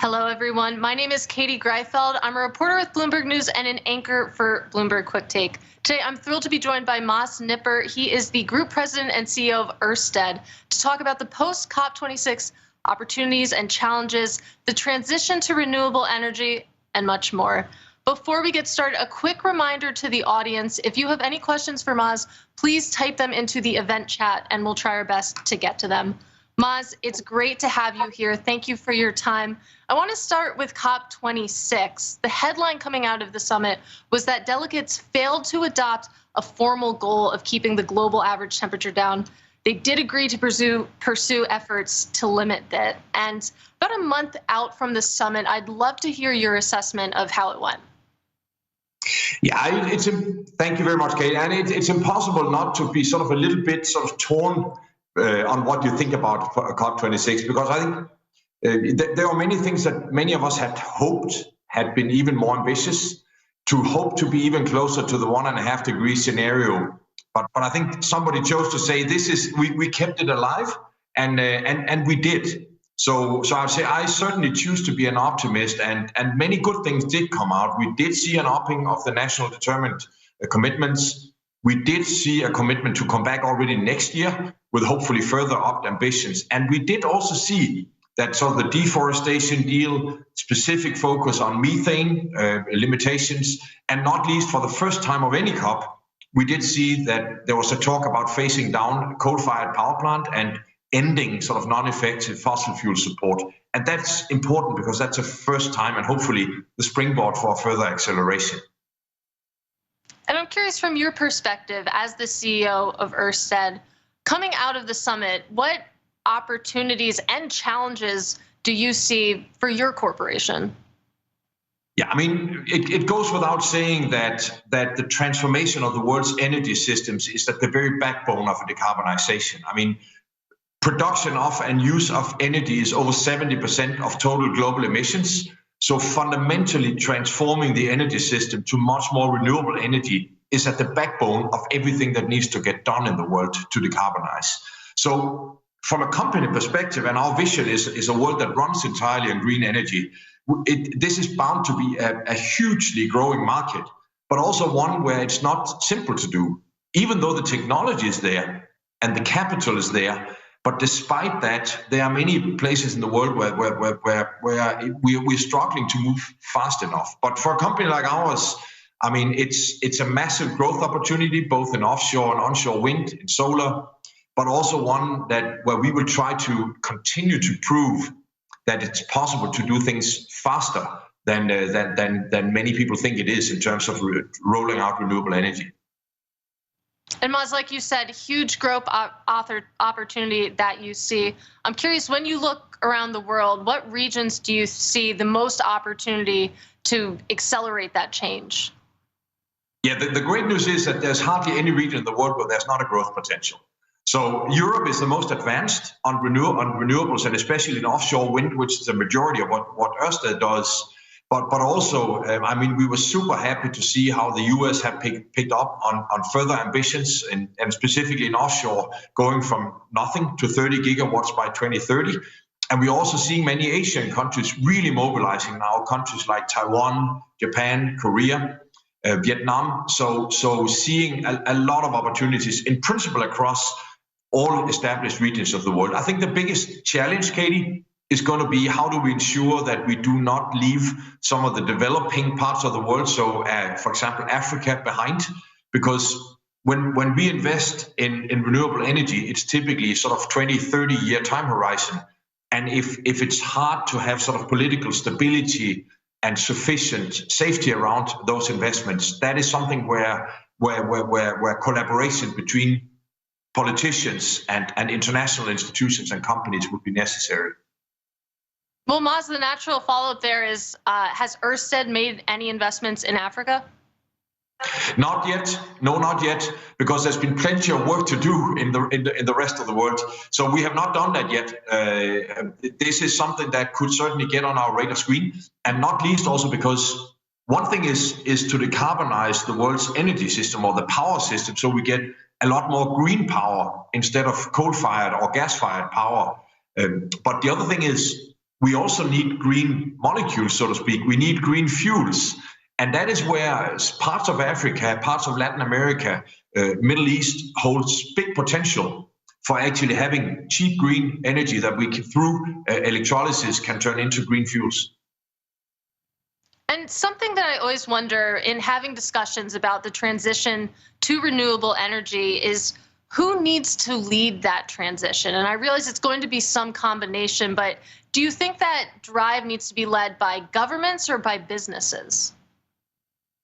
Hello, everyone. My name is Katie Greifeld. I'm a reporter with Bloomberg News and an anchor for Bloomberg Quick Take. Today, I'm thrilled to be joined by Mads Nipper. He is the group president and CEO of Ørsted to talk about the post-COP26 opportunities and challenges, the transition to renewable energy, and much more. Before we get started, a quick reminder to the audience, if you have any questions for Mads, please type them into the event chat and we'll try our best to get to them. Mads, it's great to have you here. Thank you for your time. I want to start with COP26. The headline coming out of the summit was that delegates failed to adopt a formal goal of keeping the global average temperature down. They did agree to pursue efforts to limit that. And about a month out from the summit, I'd love to hear your assessment of how it went. Yeah, thank you very much, Kate. And it's impossible not to be sort of a little bit sort of torn on what you think about COP26, because I think there are many things that many of us had hoped had been even more ambitious, to hope to be even closer to the 1.5 degree scenario. But I think somebody chose to say we kept it alive, and we did. So I'd say I certainly choose to be an optimist, and many good things did come out. We did see an upping of the national determined commitments. We did see a commitment to come back already next year with hopefully further upped ambitions. And we did also see that sort of the deforestation deal, specific focus on methane limitations, and not least for the first time of any COP, we did see that there was a talk about phasing down coal-fired power plant and ending sort of non-effective fossil fuel support. And that's important because that's a first time and hopefully the springboard for further acceleration. And I'm curious, from your perspective as the CEO of Ørsted, coming out of the summit, what opportunities and challenges do you see for your corporation? Yeah, I mean, it goes without saying that the transformation of the world's energy systems is at the very backbone of a decarbonization. I mean, production of and use of energy is over 70% of total global emissions. So fundamentally transforming the energy system to much more renewable energy is at the backbone of everything that needs to get done in the world to decarbonize. So from a company perspective, and our vision is a world that runs entirely on green energy, this is bound to be a hugely growing market, but also one where it's not simple to do, even though the technology is there and the capital is there. But despite that, there are many places in the world where we're struggling to move fast enough. But for a company like ours, I mean, it's a massive growth opportunity, both in offshore and onshore wind, in solar, but also one where we will try to continue to prove that it's possible to do things faster than many people think it is in terms of rolling out renewable energy. And Mads, like you said, huge growth opportunity that you see. I'm curious, when you look around the world, what regions do you see the most opportunity to accelerate that change? Yeah, the great news is that there's hardly any region in the world where there's not a growth potential. So Europe is the most advanced on renewables, and especially in offshore wind, which is the majority of what Ørsted does. But also, I mean, we were super happy to see how the US have picked up on further ambitions, and specifically in offshore, going from nothing to 30 gigawatts by 2030. And we're also seeing many Asian countries really mobilizing now, countries like Taiwan, Japan, Korea, Vietnam. So seeing a lot of opportunities in principle across all established regions of the world. I think the biggest challenge, Katie, is going to be how do we ensure that we do not leave some of the developing parts of the world, so for example, Africa, behind, because when we invest in renewable energy, it's typically sort of 20, 30-year time horizon. And if it's hard to have sort of political stability and sufficient safety around those investments, that is something where collaboration between politicians and international institutions and companies would be necessary. Well, Mads, the natural follow-up there is, has Ørsted made any investments in Africa? Not yet. No, not yet, because there's been plenty of work to do in the rest of the world. So we have not done that yet. This is something that could certainly get on our radar screen, and not least also because one thing is to decarbonize the world's energy system or the power system, so we get a lot more green power instead of coal-fired or gas-fired power. But the other thing is, we also need green molecules, so to speak. We need green fuels. And that is where parts of Africa, parts of Latin America, Middle East holds big potential for actually having cheap green energy that we can, through electrolysis, can turn into green fuels. And something that I always wonder in having discussions about the transition to renewable energy is who needs to lead that transition? And I realize it's going to be some combination, but do you think that drive needs to be led by governments or by businesses?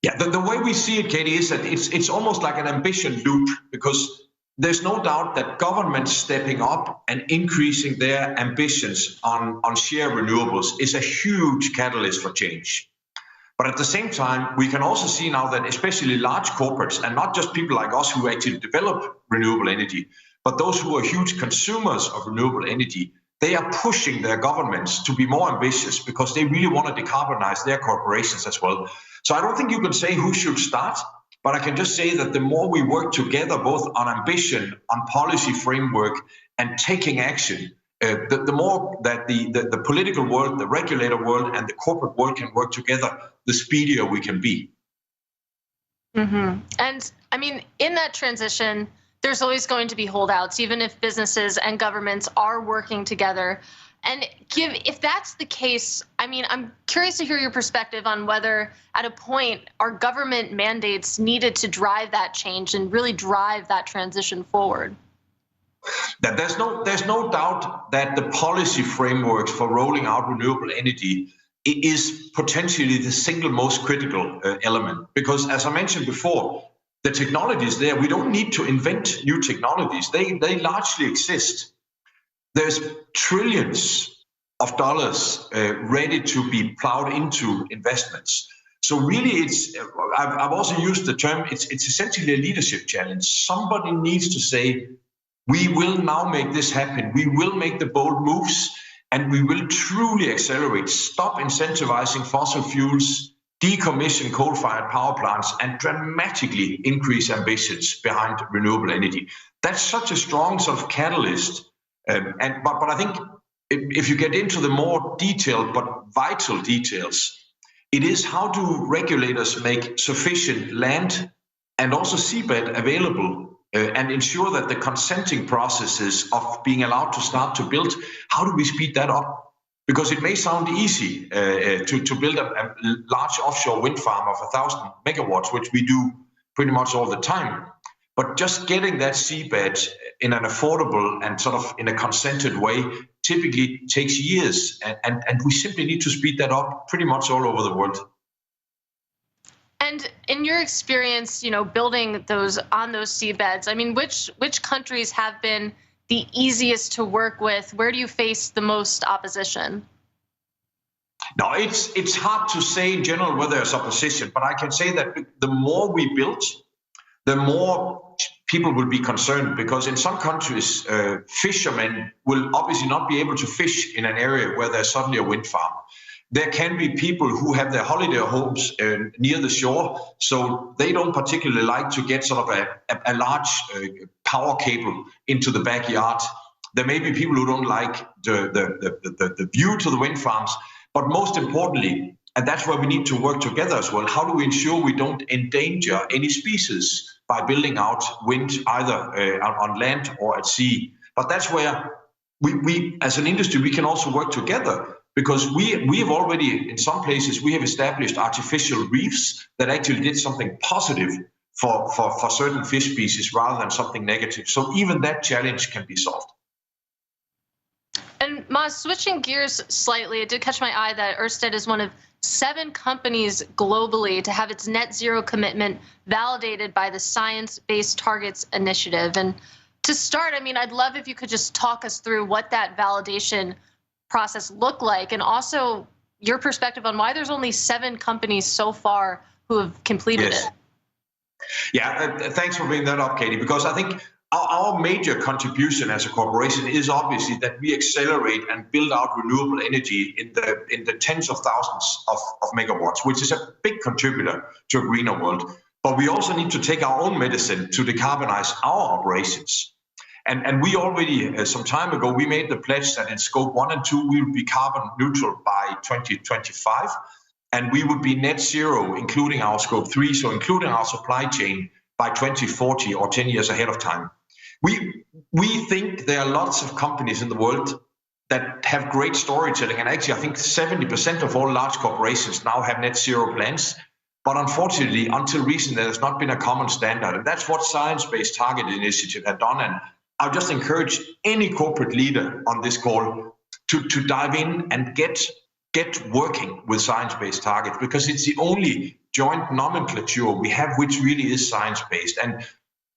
Yeah, the way we see it, Katie, is that it's almost like an ambition loop, because there's no doubt that governments stepping up and increasing their ambitions on sheer renewables is a huge catalyst for change. But at the same time, we can also see now that especially large corporates, and not just people like us who actually develop renewable energy, but those who are huge consumers of renewable energy, they are pushing their governments to be more ambitious because they really want to decarbonize their corporations as well. So I don't think you can say who should start, but I can just say that the more we work together, both on ambition, on policy framework, and taking action, the more that the political world, the regulator world, and the corporate world can work together, the speedier we can be. Mm-hmm. And I mean, in that transition, there's always going to be holdouts, even if businesses and governments are working together. And if that's the case, I mean, I'm curious to hear your perspective on whether at a point our government mandates needed to drive that change and really drive that transition forward. That there's no doubt that the policy frameworks for rolling out renewable energy is potentially the single most critical element, because as I mentioned before, the technology is there. We don't need to invent new technologies. They largely exist. There's trillions of dollars ready to be plowed into investments. So really, I've also used the term, it's essentially a leadership challenge. Somebody needs to say, we will now make this happen. We will make the bold moves, and we will truly accelerate. Stop incentivizing fossil fuels, decommission coal-fired power plants, and dramatically increase ambitions behind renewable energy. That's such a strong sort of catalyst. But I think if you get into the more detailed but vital details, it is how do regulators make sufficient land and also seabed available and ensure that the consenting processes of being allowed to start to build, how do we speed that up? Because it may sound easy to build a large offshore wind farm of 1,000 megawatts, which we do pretty much all the time. But just getting that seabed in an affordable and sort of in a consented way typically takes years. And we simply need to speed that up pretty much all over the world. And in your experience, building those seabeds, I mean, which countries have been the easiest to work with? Where do you face the most opposition? No, it's hard to say in general whether there's opposition, but I can say that the more we build, the more people will be concerned, because in some countries, fishermen will obviously not be able to fish in an area where there's suddenly a wind farm. There can be people who have their holiday homes near the shore, so they don't particularly like to get sort of a large power cable into the backyard. There may be people who don't like the view to the wind farms, but most importantly, and that's where we need to work together as well, how do we ensure we don't endanger any species by building out wind either on land or at sea? But that's where we as an industry, we can also work together. Because we have already, in some places, we have established artificial reefs that actually did something positive for certain fish species rather than something negative. So even that challenge can be solved. And Mads, switching gears slightly, it did catch my eye that Ørsted is one of 7 companies globally to have its net zero commitment validated by the Science Based Targets Initiative. And to start, I mean, I'd love if you could just talk us through what that validation process look like, and also your perspective on why there's only 7 companies so far who have completed it. Yeah, thanks for bringing that up, Katie, because I think our major contribution as a corporation is obviously that we accelerate and build out renewable energy in the tens of thousands of megawatts, which is a big contributor to a greener world. But we also need to take our own medicine to decarbonize our operations. And we already, some time ago, we made the pledge that in scope 1 and 2, we would be carbon neutral by 2025. And we would be net zero, including our scope 3, so including our supply chain by 2040 or 10 years ahead of time. We think there are lots of companies in the world that have great storytelling. And actually, I think 70% of all large corporations now have net zero plans. But unfortunately, until recently, there has not been a common standard. And that's what Science Based Targets initiative had done. And I'll just encourage any corporate leader on this call to dive in and get working with science-based targets, because it's the only joint nomenclature we have which really is science-based. And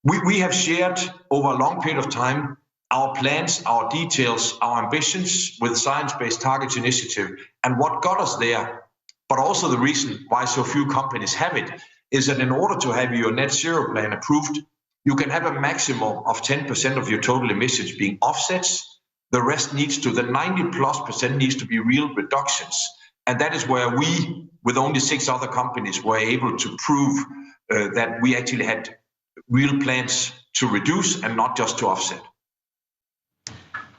we have shared over a long period of time our plans, our details, our ambitions with Science-Based Targets initiative. And what got us there, but also the reason why so few companies have it, is that in order to have your net zero plan approved, you can have a maximum of 10% of your total emissions being offsets. The rest needs to, the 90+% needs to be real reductions. And that is where we, with only 6 other companies, were able to prove that we actually had real plans to reduce and not just to offset.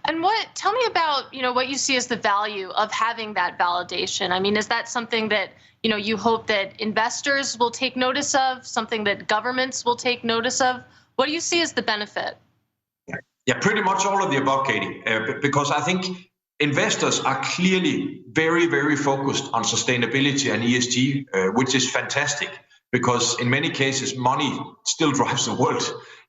And tell me about, what you see as the value of having that validation. I mean, is that something that, you hope that investors will take notice of, something that governments will take notice of? What do you see as the benefit? Yeah, pretty much all of the above, Katie, because I think investors are clearly very, very focused on sustainability and ESG, which is fantastic, because in many cases, money still drives the world.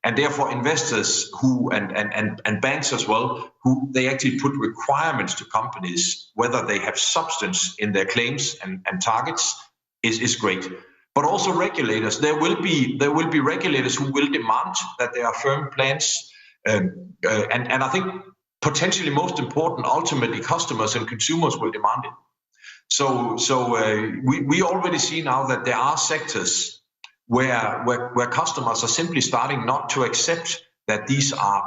And therefore, investors who and banks as well, who they actually put requirements to companies, whether they have substance in their claims and targets, is great. But also regulators, there will be regulators who will demand that there are firm plans. And I think potentially most important, ultimately customers and consumers will demand it. So we already see now that there are sectors where customers are simply starting not to accept that these are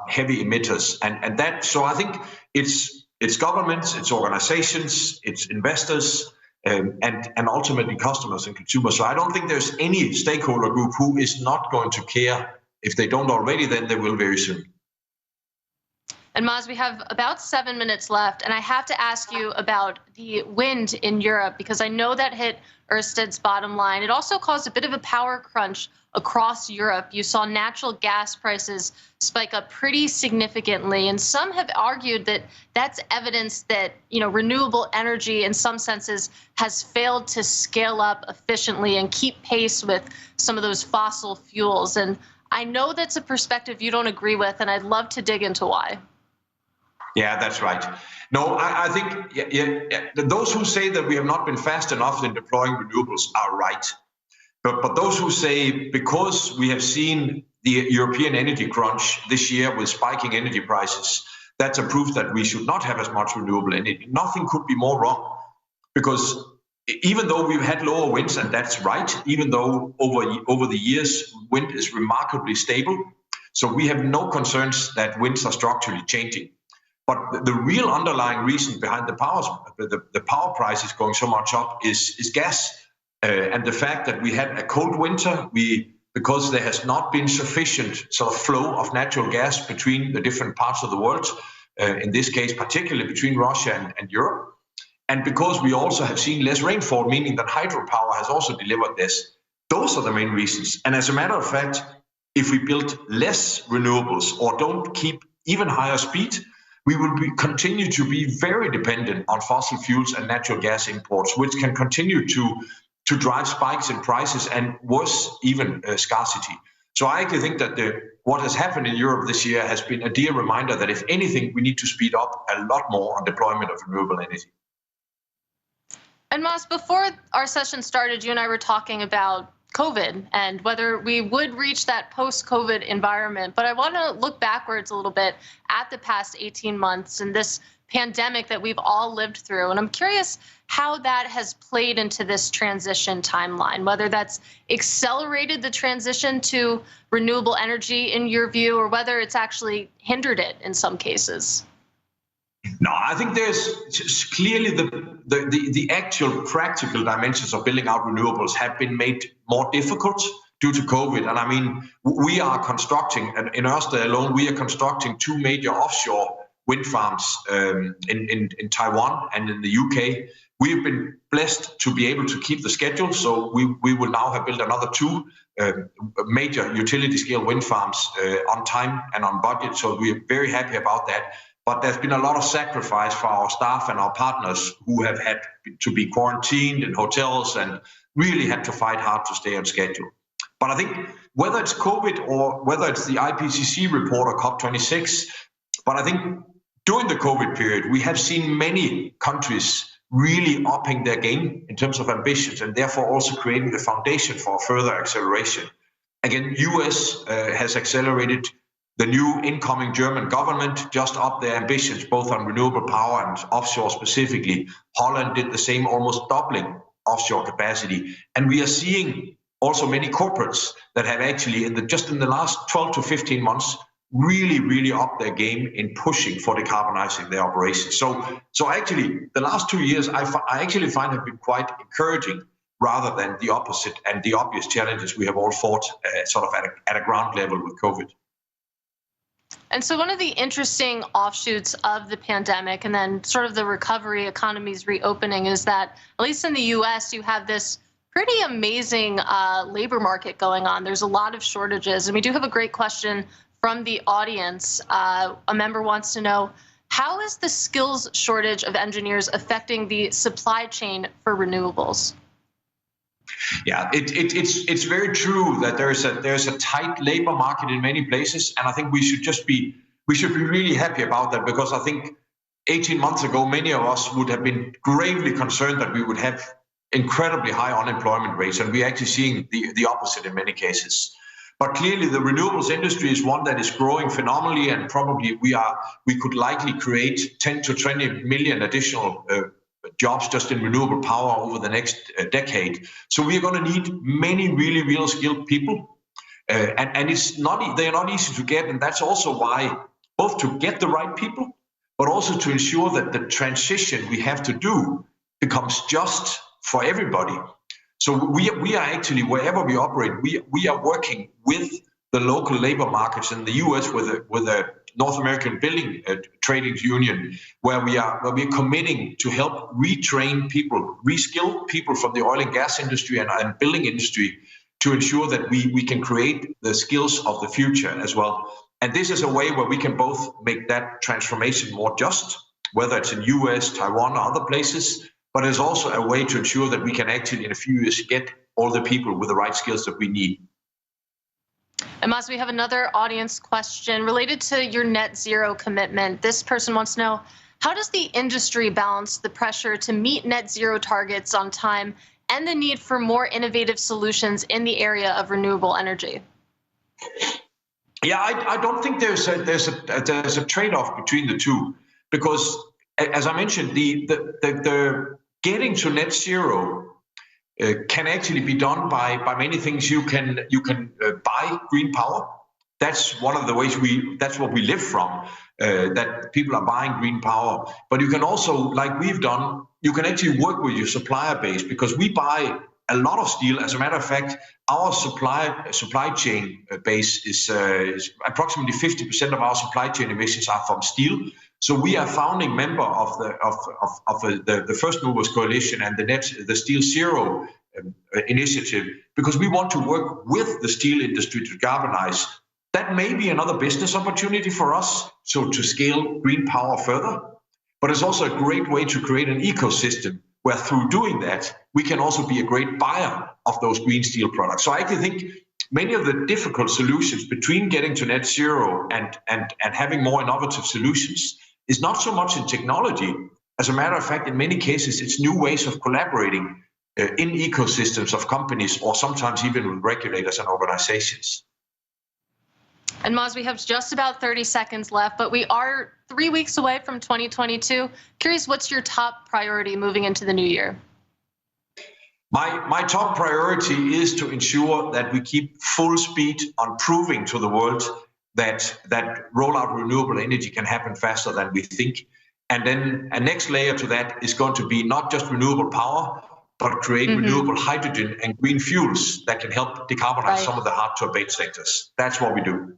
heavy emitters, and that. So I think it's governments, it's organizations, it's investors, and ultimately customers and consumers. So I don't think there's any stakeholder group who is not going to care. If they don't already, then they will very soon. And Mads, we have about 7 minutes left, and I have to ask you about the wind in Europe, because I know that hit Ørsted's bottom line. It also caused a bit of a power crunch across Europe. You saw natural gas prices spike up pretty significantly, and some have argued that that's evidence that, renewable energy in some senses has failed to scale up efficiently and keep pace with some of those fossil fuels. And I know that's a perspective you don't agree with, and I'd love to dig into why. Yeah, that's right. No, I think those who say that we have not been fast enough in deploying renewables are right. But those who say because we have seen the European energy crunch this year with spiking energy prices, that's a proof that we should not have as much renewable energy. Nothing could be more wrong, because even though we've had lower winds, and that's right, even though over the years, wind is remarkably stable. So we have no concerns that winds are structurally changing. But the real underlying reason behind the power prices going so much up is gas. And the fact that we had a cold winter, because there has not been sufficient sort of flow of natural gas between the different parts of the world, in this case, particularly between Russia and Europe. And because we also have seen less rainfall, meaning that hydropower has also delivered this. Those are the main reasons. And as a matter of fact, if we build less renewables or don't keep even higher speed, we will continue to be very dependent on fossil fuels and natural gas imports, which can continue to drive spikes in prices and worse, even scarcity. So I actually think that what has happened in Europe this year has been a dear reminder that if anything, we need to speed up a lot more on deployment of renewable energy. And Mads, before our session started, you and I were talking about COVID and whether we would reach that post-COVID environment. But I want to look backwards a little bit at the past 18 months and this pandemic that we've all lived through. And I'm curious how that has played into this transition timeline, whether that's accelerated the transition to renewable energy in your view, or whether it's actually hindered it in some cases. No, I think there's clearly the actual practical dimensions of building out renewables have been made more difficult due to COVID. And I mean, we are constructing, and in Ørsted alone, we are constructing 2 major offshore wind farms in Taiwan and in the UK. We've been blessed to be able to keep the schedule, so we will now have built another 2 major utility-scale wind farms on time and on budget, so we're very happy about that. But there's been a lot of sacrifice for our staff and our partners who have had to be quarantined in hotels and really had to fight hard to stay on schedule. But I think whether it's COVID or whether it's the IPCC report or COP26, but I think during the COVID period, we have seen many countries really upping their game in terms of ambitions and therefore also creating the foundation for further acceleration. Again, US has accelerated. The new incoming German government just upped their ambitions, both on renewable power and offshore specifically. Holland did the same, almost doubling offshore capacity. And we are seeing also many corporates that have actually, just in the last 12 to 15 months, really upped their game in pushing for decarbonizing their operations. So actually, the last 2 years, I actually find have been quite encouraging rather than the opposite and the obvious challenges we have all fought sort of at a ground level with COVID. And so one of the interesting offshoots of the pandemic and then sort of the recovery, economies reopening, is that, at least in the US, you have this pretty amazing labor market going on. There's a lot of shortages. And we do have a great question from the audience. A member wants to know, how is the skills shortage of engineers affecting the supply chain for renewables? Yeah, it's very true that there's a tight labor market in many places, and I think we should be really happy about that, because I think 18 months ago many of us would have been gravely concerned that we would have incredibly high unemployment rates, and we're actually seeing the opposite in many cases. But clearly the renewables industry is one that is growing phenomenally, and probably we could likely create 10 to 20 million additional jobs just in renewable power over the next decade. So we are going to need many really real skilled people, and they're not easy to get, and that's also why, both to get the right people, but also to ensure that the transition we have to do becomes just for everybody. So we are actually, wherever we operate, we are working with the local labor markets in the US with a North American Building Trading Union, where we are committing to help retrain people, reskill people from the oil and gas industry and building industry to ensure that we can create the skills of the future as well. And this is a way where we can both make that transformation more just, whether it's in US, Taiwan, or other places, but it's also a way to ensure that we can actually in a few years get all the people with the right skills that we need. And Mas, we have another audience question related to your net zero commitment. This person wants to know, how does the industry balance the pressure to meet net zero targets on time and the need for more innovative solutions in the area of renewable energy? Yeah, I don't think there's a trade-off between the two, because as I mentioned, the getting to net zero can actually be done by many things. You can buy green power. That's one of the ways that's what we live from, that people are buying green power. But you can also, like we've done, you can actually work with your supplier base, because we buy a lot of steel. As a matter of fact, our supply chain base is approximately 50% of our supply chain emissions are from steel. So we are founding member of the First Movers Coalition and the Steel Zero initiative, because we want to work with the steel industry to decarbonize. That may be another business opportunity for us, so to scale green power further. But it's also a great way to create an ecosystem where, through doing that, we can also be a great buyer of those green steel products. So I actually think many of the difficult solutions between getting to net zero and having more innovative solutions is not so much in technology. As a matter of fact, in many cases, it's new ways of collaborating in ecosystems of companies, or sometimes even with regulators and organizations. And Mas, we have just about 30 seconds left, but we are 3 weeks away from 2022. Curious, what's your top priority moving into the new year? My top priority is to ensure that we keep full speed on proving to the world that rollout renewable energy can happen faster than we think. And then a next layer to that is going to be not just renewable power, but create renewable hydrogen and green fuels that can help decarbonize some of the hard-to-abate sectors. That's what we do.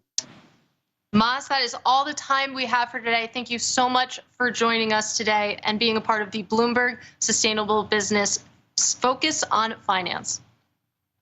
Mads, that is all the time we have for today. Thank you so much for joining us today and being a part of the Bloomberg Sustainable Business Focus on Finance.